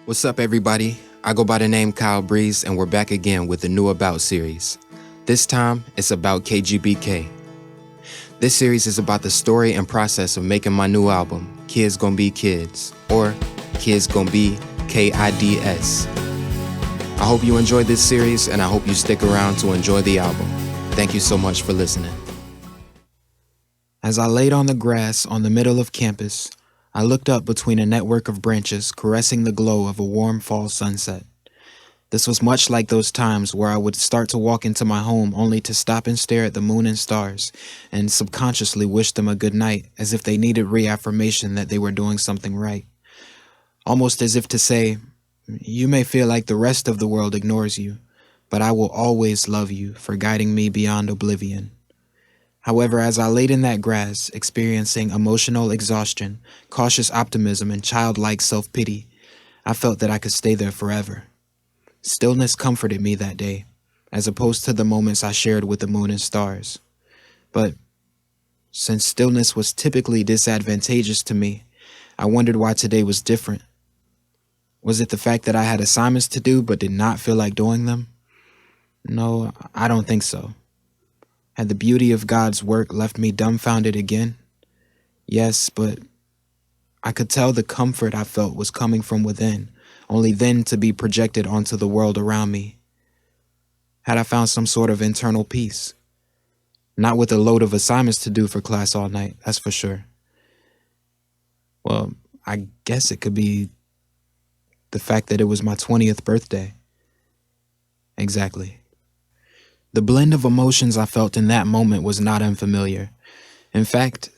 What's up, everybody? I go by the name Kyle Breeze, and we're back again with the new About series. This time, it's about KGBK. This series is about the story and process of making my new album, Kids Gon' Be Kids, or Kids Gon' Be k.i.d.s. I hope you enjoyed this series, and I hope you stick around to enjoy the album. Thank you so much for listening. As I laid on the grass on the middle of campus, I looked up between a network of branches caressing the glow of a warm fall sunset. This was much like those times where I would start to walk into my home only to stop and stare at the moon and stars and subconsciously wish them a good night, as if they needed reaffirmation that they were doing something right. Almost as if to say, you may feel like the rest of the world ignores you, but I will always love you for guiding me beyond oblivion. However, as I laid in that grass, experiencing emotional exhaustion, cautious optimism, and childlike self-pity, I felt that I could stay there forever. Stillness comforted me that day, as opposed to the moments I shared with the moon and stars. But since stillness was typically disadvantageous to me, I wondered why today was different. Was it the fact that I had assignments to do but did not feel like doing them? No, I don't think so. Had the beauty of God's work left me dumbfounded again? Yes, but I could tell the comfort I felt was coming from within, only then to be projected onto the world around me. Had I found some sort of internal peace? Not with a load of assignments to do for class all night, that's for sure. Well, I guess it could be the fact that it was my 20th birthday. Exactly. The blend of emotions I felt in that moment was not unfamiliar. In fact,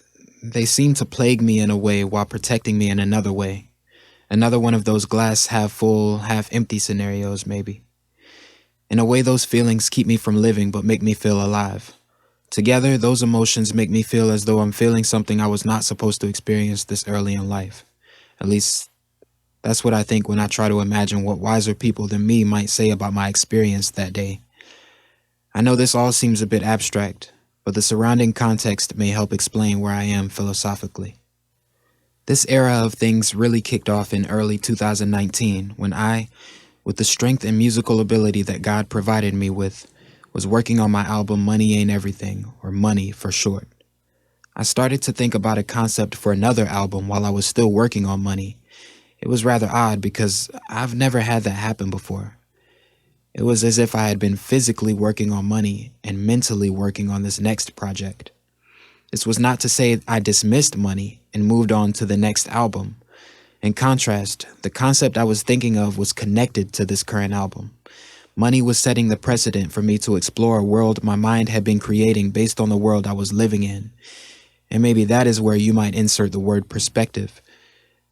they seemed to plague me in a way while protecting me in another way. Another one of those glass half-full, half-empty scenarios, maybe. In a way, those feelings keep me from living but make me feel alive. Together, those emotions make me feel as though I'm feeling something I was not supposed to experience this early in life. At least, that's what I think when I try to imagine what wiser people than me might say about my experience that day. I know this all seems a bit abstract, but the surrounding context may help explain where I am philosophically. This era of things really kicked off in early 2019 when I, with the strength and musical ability that God provided me with, was working on my album Money Ain't Everything, or Money for short. I started to think about a concept for another album while I was still working on Money. It was rather odd because I've never had that happen before. It was as if I had been physically working on Money and mentally working on this next project. This was not to say I dismissed Money and moved on to the next album. In contrast, the concept I was thinking of was connected to this current album. Money was setting the precedent for me to explore a world my mind had been creating based on the world I was living in. And maybe that is where you might insert the word perspective.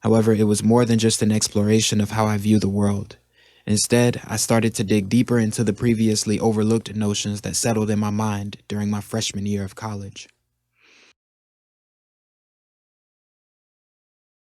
However, it was more than just an exploration of how I view the world. Instead, I started to dig deeper into the previously overlooked notions that settled in my mind during my freshman year of college.